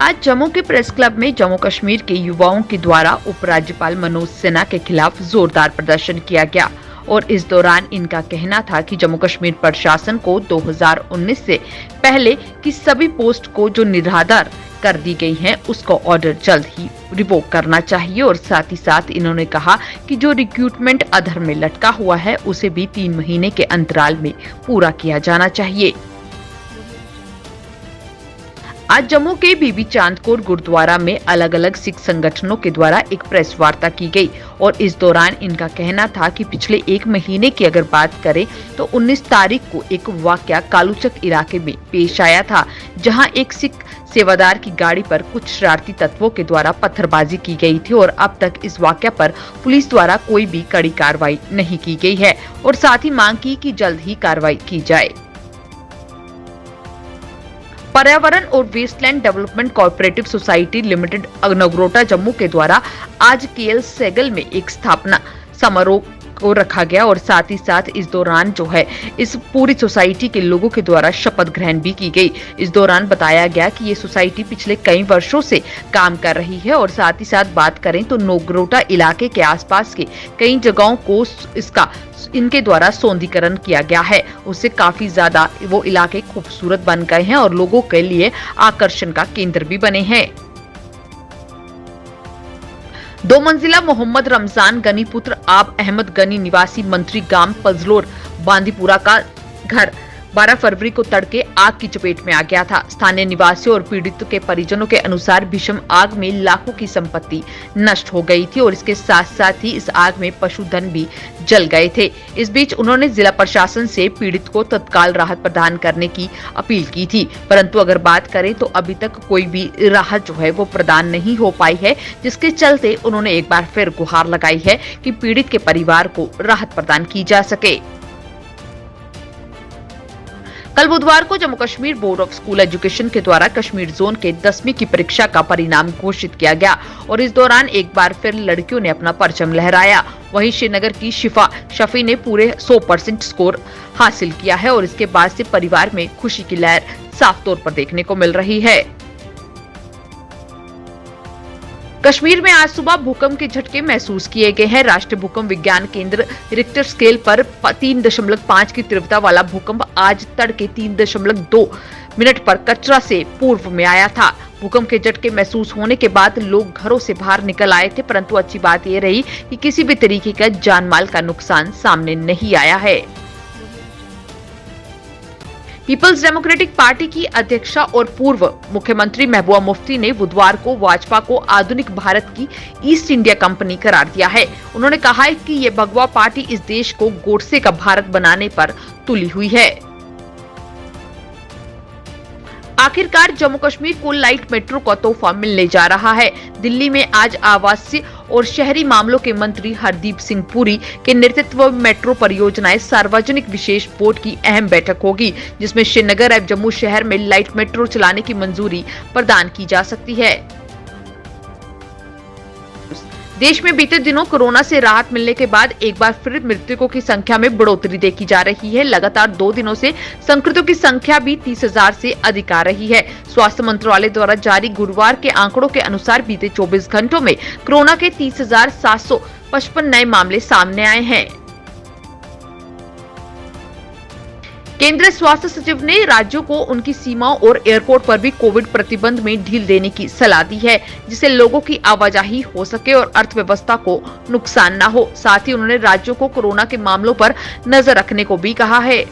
आज जम्मू के press club में जम्मू कश्मीर के युवाओं के द्वारा उपराज्यपाल मनोज सिन्हा के खिलाफ जोरदार प्रदर्शन किया गया और इस दौरान इनका कहना था कि जम्मू कश्मीर प्रशासन को 2019 से पहले की सभी पोस्ट को जो निराधार कर दी गई हैं, उसको ऑर्डर जल्द ही रिवोक करना चाहिए और साथ ही साथ इन्होंने कहा कि जो रिक्रूटमेंट अधर में लटका हुआ है उसे भी 3 महीने के अंतराल में पूरा किया जाना चाहिए। आज जम्मू के बीबी चांदकोर गुरुद्वारा में अलग अलग सिख संगठनों के द्वारा एक प्रेस वार्ता की गई और इस दौरान इनका कहना था कि पिछले 1 महीने की अगर बात करें तो 19 तारीख को एक वाकया कालूचक इलाके में पेश आया था, जहां एक सिख सेवादार की गाड़ी पर कुछ शरारती तत्वों के द्वारा पत्थरबाजी की गई थी और अब तक इस वाकया पर पुलिस द्वारा कोई भी कड़ी कार्रवाई नहीं की गई है और साथ ही मांग की कि जल्द ही कार्रवाई की जाए। पर्यावरण और wasteland development cooperative society limited Nagrota Jammu के द्वारा आज केएल सेगल में एक स्थापना समारोह को रखा गया और साथ ही साथ इस दौरान जो है इस पूरी सोसाइटी के लोगों के द्वारा शपथ ग्रहण भी की गई। इस दौरान बताया गया कि ये सोसाइटी पिछले कई वर्षों से काम कर रही है और साथ ही साथ बात करें तो नगरोटा इलाके के आसपास के कई जगहों को इनके द्वारा सौंदर्यीकरण किया गया है, उससे काफी ज्यादा वो इलाके खूबसूरत बन गए हैं और लोगों के लिए आकर्षण का केंद्र भी बने हैं। 2 मंजिला मोहम्मद रमजान गनी पुत्र आब अहमद गनी निवासी मंत्री गांव पजलोर बांदीपुरा का घर 12 फरवरी को तड़के आग की चपेट में आ गया था। स्थानीय निवासियों और पीड़ित के परिजनों के अनुसार भीषण आग में लाखों की संपत्ति नष्ट हो गई थी और इसके साथ साथ ही इस आग में पशुधन भी जल गए थे। इस बीच उन्होंने जिला प्रशासन से पीड़ित को तत्काल राहत प्रदान करने की अपील की थी, परंतु अगर बात करें तो अभी तक कोई भी राहत जो है वो प्रदान नहीं हो पाई है, जिसके चलते उन्होंने एक बार फिर गुहार लगाई है कि पीड़ित के परिवार को राहत प्रदान की जा सके। कल बुधवार को Jammu Kashmir board of school education के द्वारा कश्मीर जोन के 10वीं की परीक्षा का परिणाम घोषित किया गया और इस दौरान एक बार फिर लड़कियों ने अपना परचम लहराया। वहीं श्रीनगर की शिफा शफी ने पूरे 100% स्कोर हासिल किया है और इसके बाद से परिवार में खुशी की लहर साफ तौर पर देखने को मिल रही है। कश्मीर में आज सुबह भूकंप के झटके महसूस किए गए हैं। राष्ट्रीय भूकंप विज्ञान केंद्र रिक्टर स्केल पर 3.5 की तीव्रता वाला भूकंप आज तड़के 3.2 मिनट पर कचरा से पूर्व में आया था। भूकंप के झटके महसूस होने के बाद लोग घरों से बाहर निकल आए थे, परंतु अच्छी बात यह रही कि किसी भी तरीके का जानमाल का नुकसान सामने नहीं आया है। पीपल्स डेमोक्रेटिक पार्टी की अध्यक्षा और पूर्व मुख्यमंत्री महबूबा मुफ्ती ने बुधवार को भाजपा को आधुनिक भारत की ईस्ट इंडिया कंपनी करार दिया है। उन्होंने कहा है कि ये भगवा पार्टी इस देश को गोडसे का भारत बनाने पर तुली हुई है। आखिरकार जम्मू कश्मीर को लाइट मेट्रो का तोहफा मिलने जा रहा है। दिल्ली में आज आवासीय और शहरी मामलों के मंत्री हरदीप सिंह पुरी के नेतृत्व में मेट्रो परियोजनाएं सार्वजनिक विशेष बोर्ड की अहम बैठक होगी, जिसमें श्रीनगर एवं जम्मू शहर में लाइट मेट्रो चलाने की मंजूरी प्रदान की जा सकती है। देश में बीते दिनों कोरोना से राहत मिलने के बाद एक बार फिर मृतकों की संख्या में बढ़ोतरी देखी जा रही है। लगातार 2 दिनों से संक्रमितों की संख्या भी 30,000 से अधिक आ रही है। स्वास्थ्य मंत्रालय द्वारा जारी गुरुवार के आंकड़ों के अनुसार बीते 24 घंटों में कोरोना के 30,755 नए मामले सामने आए हैं। केंद्रीय स्वास्थ्य सचिव ने राज्यों को उनकी सीमाओं और एयरपोर्ट पर भी कोविड प्रतिबंध में ढील देने की सलाह दी है, जिससे लोगों की आवाजाही हो सके और अर्थव्यवस्था को नुकसान न हो। साथ ही उन्होंने राज्यों को कोरोना के मामलों पर नजर रखने को भी कहा है।